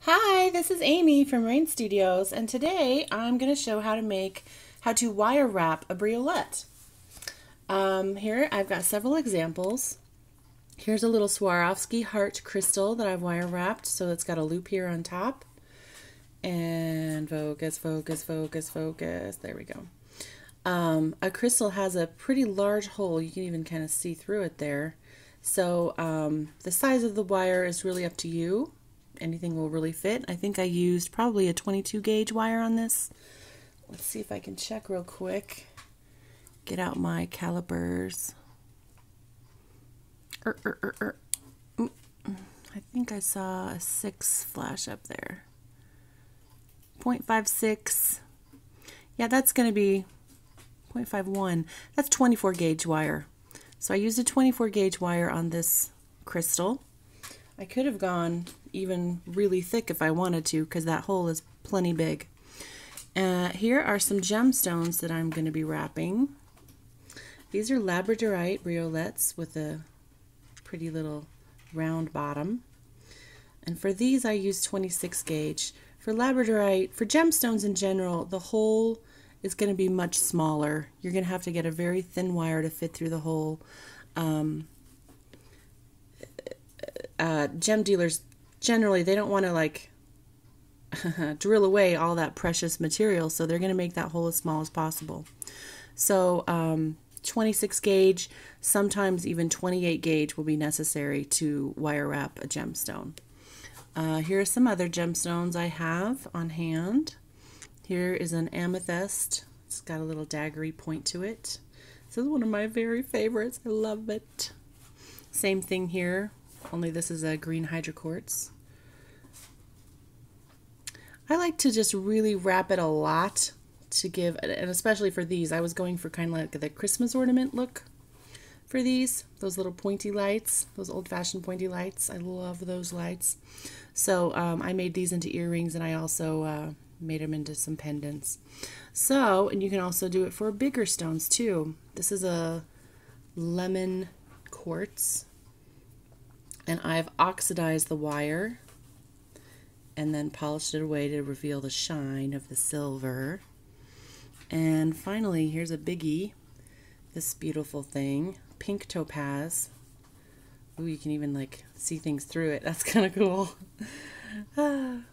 Hi, this is Amy from Rain Studios, and today I'm going to show how to wire wrap a briolette. Here I've got several examples. Here's a little Swarovski heart crystal that I've wire wrapped, so it's got a loop here on top. And focus, focus, focus, focus. There we go. A crystal has a pretty large hole. You can even kind of see through it there. So the size of the wire is really up to you. Anything will really fit. I think I used probably a 22 gauge wire on this. Let's see if I can check real quick. Get out my calipers. I think I saw a 6 flash up there. 0.56. Yeah, that's going to be 0.51. That's 24 gauge wire. So I used a 24 gauge wire on this crystal. I could have gone even really thick if I wanted to, because that hole is plenty big. Here are some gemstones that I'm going to be wrapping. These are labradorite briolettes with a pretty little round bottom. And for these I use 26 gauge. For labradorite, for gemstones in general, the hole is going to be much smaller. You're going to have to get a very thin wire to fit through the hole. Gem dealers generally, they don't want to like drill away all that precious material, so they're going to make that hole as small as possible. So 26 gauge, sometimes even 28 gauge will be necessary to wire wrap a gemstone. Here are some other gemstones I have on hand. Here is an amethyst. It's got a little daggery point to it. This is one of my very favorites. I love it. Same thing here, only this is a green hydroquartz. I like to just really wrap it a lot to give, and especially for these, I was going for kind of like the Christmas ornament look for these. Those little pointy lights, those old-fashioned pointy lights. I love those lights. So I made these into earrings, and I also made them into some pendants. So, and you can also do it for bigger stones too. This is a lemon quartz. And I've oxidized the wire and then polished it away to reveal the shine of the silver. And finally, here's a biggie, this beautiful thing, pink topaz. Ooh, you can even like see things through it. That's kind of cool.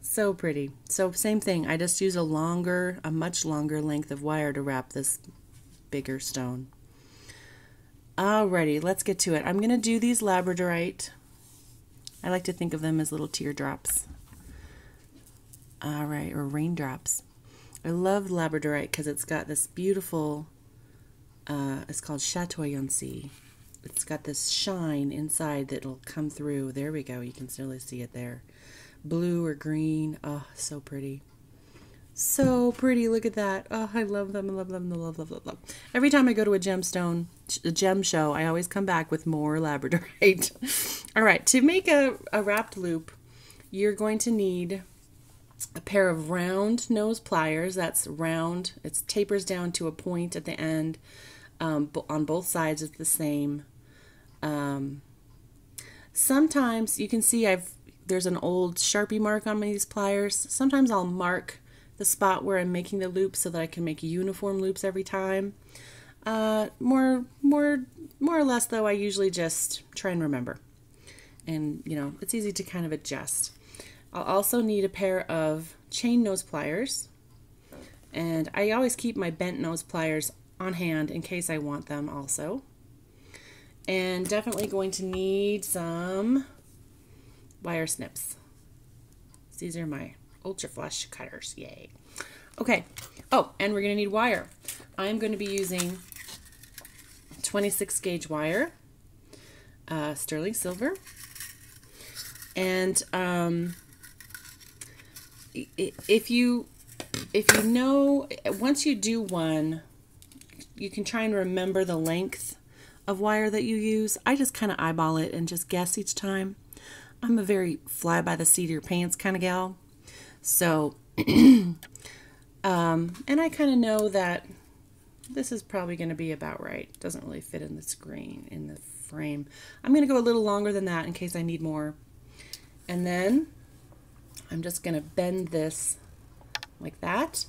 So pretty. So same thing, I just use a much longer length of wire to wrap this bigger stone. Alrighty, let's get to it. I'm going to do these labradorite. I like to think of them as little teardrops. Alright, or raindrops. I love labradorite because it's got this beautiful, it's called chatoyancy. It's got this shine inside that'll come through. There we go, you can really see it there. Blue or green, oh, so pretty. So pretty, look at that. Oh, I love them, I love them, I love, love, love, love. Every time I go to a gem show, I always come back with more labradorite. All right, to make a wrapped loop, you're going to need a pair of round nose pliers. That's round. It tapers down to a point at the end. On both sides it's the same. Sometimes you can see there's an old Sharpie mark on these pliers. Sometimes I'll mark the spot where I'm making the loop so that I can make uniform loops every time. More or less though, I usually just try and remember. And you know, it's easy to kind of adjust. I'll also need a pair of chain nose pliers. And I always keep my bent nose pliers on hand in case I want them also. And definitely going to need some wire snips. These are my ultra flush cutters, yay. Okay, oh, and we're going to need wire. I'm going to be using 26 gauge wire, sterling silver, and if you know, once you do one, you can try and remember the length of wire that you use. I just kind of eyeball it and just guess each time. I'm a very fly by the seat of your pants kind of gal. So, and I kind of know that this is probably going to be about right. It doesn't really fit in the screen, in the frame. I'm going to go a little longer than that in case I need more. And then I'm just going to bend this like that.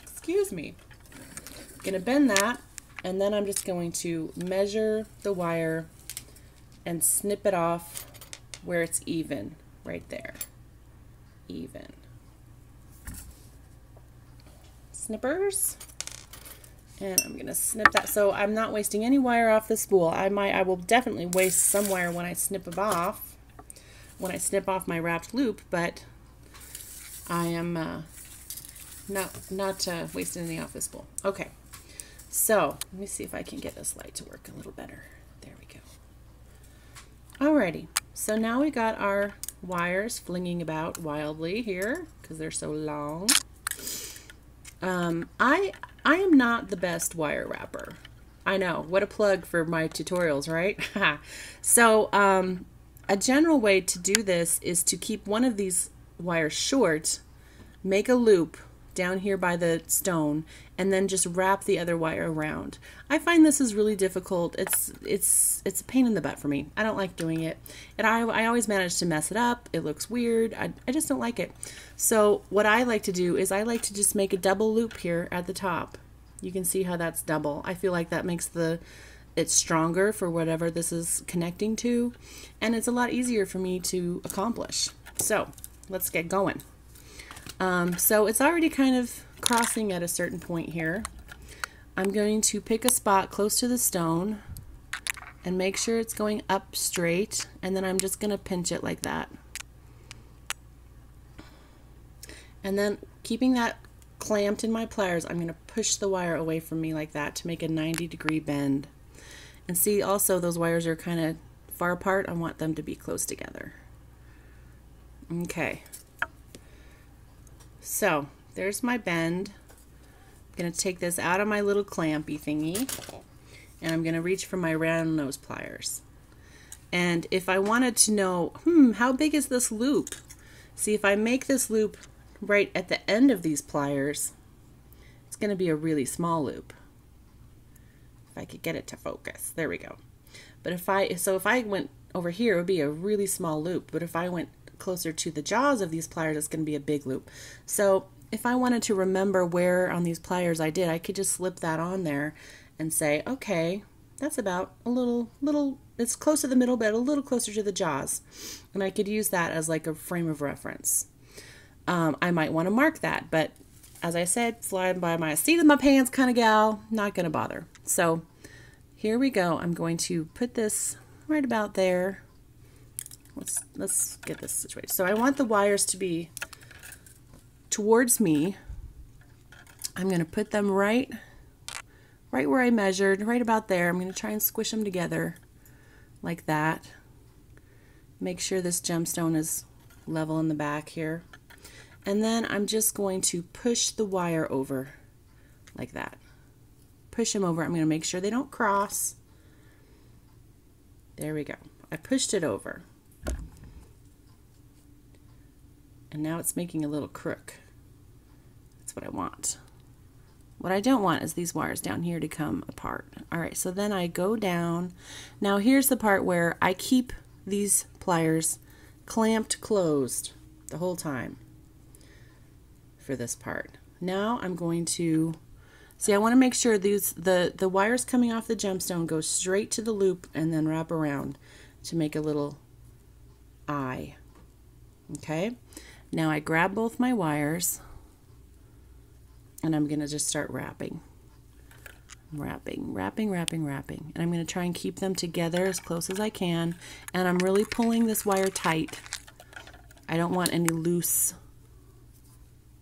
Excuse me. Going to bend that, and then I'm just going to measure the wire and snip it off where it's even, right there. Even. Snippers. And I'm going to snip that. So I'm not wasting any wire off the spool. I will definitely waste some wire when I snip it off, when I snip off my wrapped loop, but I am not wasting any off the spool. Okay. So let me see if I can get this light to work a little better. There we go. Alrighty. So now we got our wires flinging about wildly here because they're so long. I am not the best wire wrapper. I know, what a plug for my tutorials, right? So a general way to do this is to keep one of these wires short, make a loop down here by the stone, and then just wrap the other wire around. I find this is really difficult. It's a pain in the butt for me. I don't like doing it. And I always manage to mess it up. It looks weird. I just don't like it. So what I like to do is I like to just make a double loop here at the top. You can see how that's double. I feel like that makes it stronger for whatever this is connecting to, and it's a lot easier for me to accomplish. So let's get going. So it's already kind of crossing at a certain point here. I'm going to pick a spot close to the stone and make sure it's going up straight, and then I'm just going to pinch it like that. And then keeping that clamped in my pliers, I'm going to push the wire away from me like that to make a 90-degree bend. And see, also those wires are kind of far apart. I want them to be close together. Okay. So there's my bend. I'm going to take this out of my little clampy thingy, and I'm going to reach for my round nose pliers. And if I wanted to know, how big is this loop? See, if I make this loop right at the end of these pliers, it's going to be a really small loop. If I could get it to focus. There we go. But if I went over here, it would be a really small loop. But if I went closer to the jaws of these pliers, it's going to be a big loop. So if I wanted to remember where on these pliers I did, I could just slip that on there and say, okay, that's about a little, it's close to the middle, but a little closer to the jaws. And I could use that as like a frame of reference. I might want to mark that, but as I said, flying by my seat of my pants kind of gal, not going to bother. So here we go. I'm going to put this right about there. Let's get this situated. So I want the wires to be towards me. I'm going to put them right where I measured, right about there. I'm going to try and squish them together like that. Make sure this gemstone is level in the back here. And then I'm just going to push the wire over like that. Push them over. I'm going to make sure they don't cross. There we go. I pushed it over. And now it's making a little crook. That's what I want. What I don't want is these wires down here to come apart. All right, so then I go down. Now here's the part where I keep these pliers clamped closed the whole time for this part. Now I'm going to, see, I want to make sure the wires coming off the gemstone go straight to the loop and then wrap around to make a little eye. Okay, now I grab both my wires and I'm going to just start wrapping. Wrapping. And I'm going to try and keep them together as close as I can. And I'm really pulling this wire tight. I don't want any loose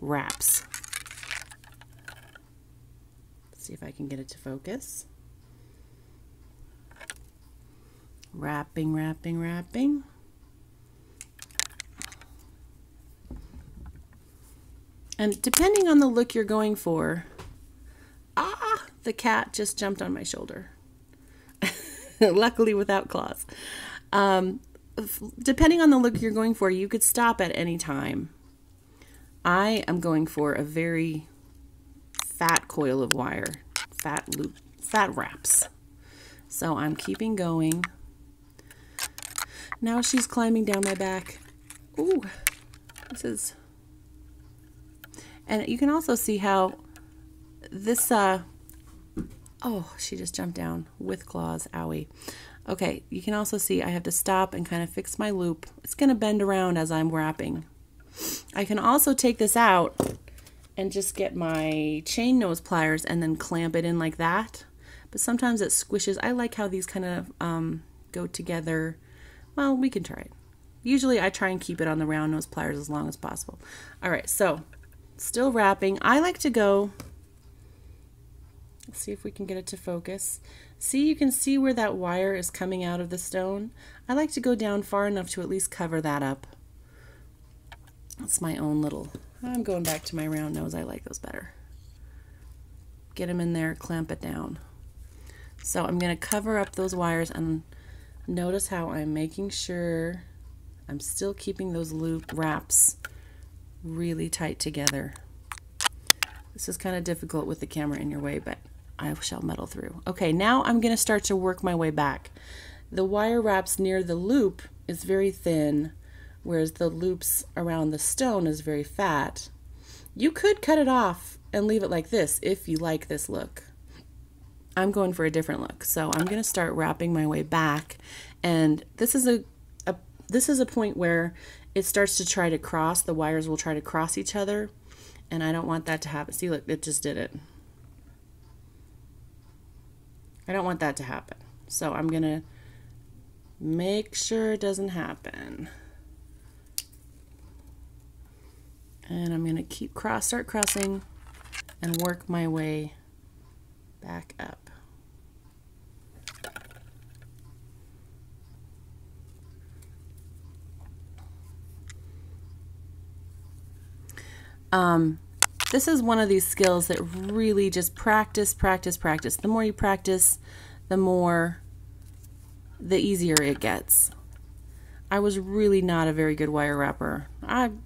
wraps. Let's see if I can get it to focus. Wrapping. And depending on the look you're going for, the cat just jumped on my shoulder. Luckily without claws. Depending on the look you're going for, you could stop at any time. I am going for a very fat coil of wire, fat loop, fat wraps. So I'm keeping going. Now she's climbing down my back Ooh, this is, and you can also see how this, oh, she just jumped down with claws, owie. Okay, you can also see I have to stop and kind of fix my loop. It's going to bend around as I'm wrapping. I can also take this out and just get my chain nose pliers and then clamp it in like that. But sometimes it squishes. I like how these kind of go together. Well, we can try it. Usually I try and keep it on the round nose pliers as long as possible. All right, so still wrapping. I like to go, let's see if we can get it to focus. See, you can see where that wire is coming out of the stone. I like to go down far enough to at least cover that up. That's my own little, I'm going back to my round nose. I like those better. Get them in there, clamp it down. So I'm going to cover up those wires, and notice how I'm making sure I'm still keeping those loop wraps really tight together. This is kind of difficult with the camera in your way, but I shall muddle through. Okay, now I'm going to start to work my way back. The wire wraps near the loop is very thin, whereas the loops around the stone is very fat. You could cut it off and leave it like this if you like this look. I'm going for a different look, so I'm going to start wrapping my way back, and this is a point where it starts to try to cross. The wires will try to cross each other, and I don't want that to happen. See, look, it just did it. I don't want that to happen. So I'm going to make sure it doesn't happen. And I'm going to start crossing and work my way back up. This is one of these skills that really just practice. The more you practice, the easier it gets. I was really not a very good wire wrapper.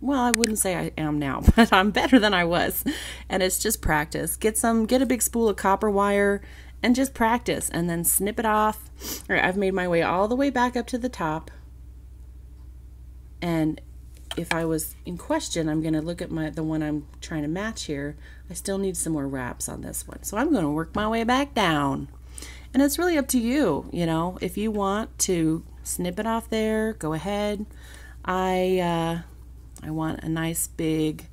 Well, I wouldn't say I am now, but I'm better than I was. And it's just practice. Get a big spool of copper wire and just practice, and then snip it off. All right, I've made my way all the way back up to the top. And if I was in question, I'm going to look at the one I'm trying to match here. I still need some more wraps on this one. So I'm going to work my way back down. And it's really up to you, you know. If you want to snip it off there, go ahead. I want a nice big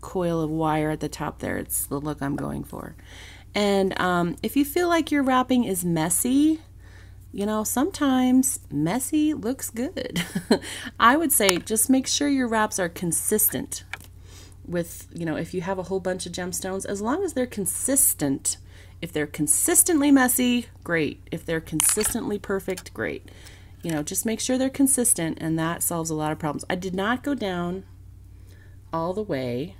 coil of wire at the top there. It's the look I'm going for. And if you feel like your wrapping is messy, you know, sometimes messy looks good. I would say just make sure your wraps are consistent with, you know, if you have a whole bunch of gemstones, as long as they're consistent. If they're consistently messy, great. If they're consistently perfect, great. You know, just make sure they're consistent, and that solves a lot of problems. I did not go down all the way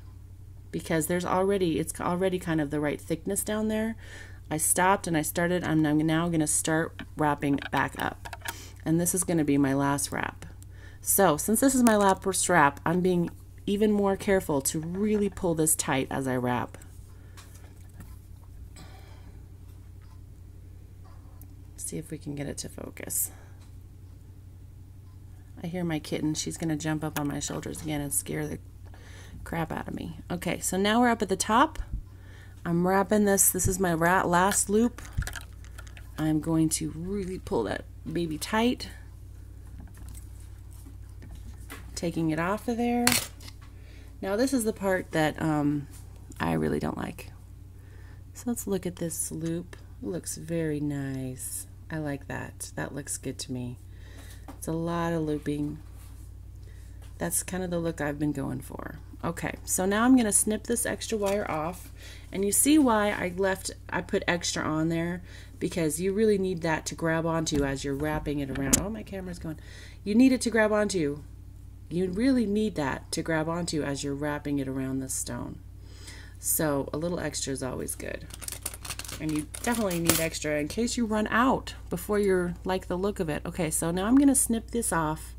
because it's already kind of the right thickness down there. I stopped and I started. I'm now going to start wrapping back up. And this is going to be my last wrap. So since this is my last wrap, I'm being even more careful to really pull this tight as I wrap. See if we can get it to focus. I hear my kitten. She's going to jump up on my shoulders again and scare the crap out of me. Okay, so now we're up at the top. I'm wrapping this. This is my last loop. I'm going to really pull that baby tight. Taking it off of there. Now this is the part that I really don't like. So let's look at this loop. It looks very nice. I like that. That looks good to me. It's a lot of looping. That's kind of the look I've been going for. Okay, so now I'm going to snip this extra wire off, and you see why I put extra on there, because you really need that to grab onto as you're wrapping it around. Oh, my camera's going. You need it to grab onto. You really need that to grab onto as you're wrapping it around the stone. So a little extra is always good. And you definitely need extra in case you run out before you're like the look of it. Okay, so now I'm going to snip this off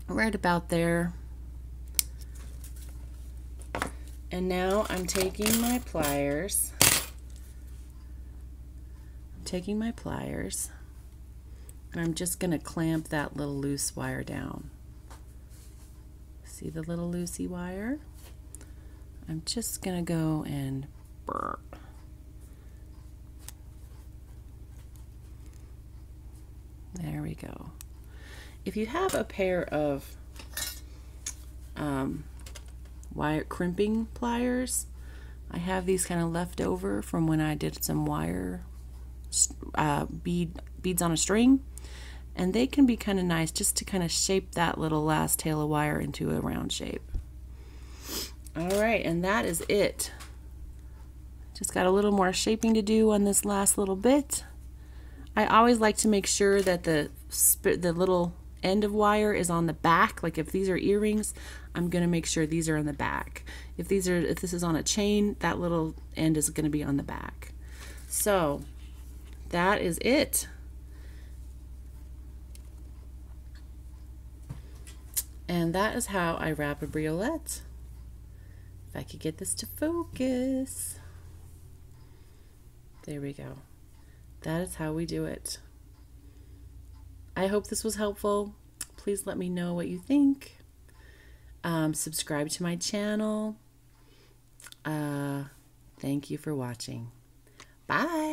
right about there. And now I'm taking my pliers. And I'm just going to clamp that little loose wire down. See the little loosey wire? I'm just going to go and burr. There we go. If you have a pair of wire crimping pliers, I have these kind of left over from when I did some wire beads on a string, and they can be kind of nice just to kind of shape that little last tail of wire into a round shape. Alright, and that is it. Just got a little more shaping to do on this last little bit. I always like to make sure that the little end of wire is on the back. Like if these are earrings, I'm going to make sure these are on the back. If this is on a chain, that little end is going to be on the back. So that is it. And that is how I wrap a briolette. If I could get this to focus. There we go. That is how we do it. I hope this was helpful. Please let me know what you think. Subscribe to my channel. Thank you for watching. Bye.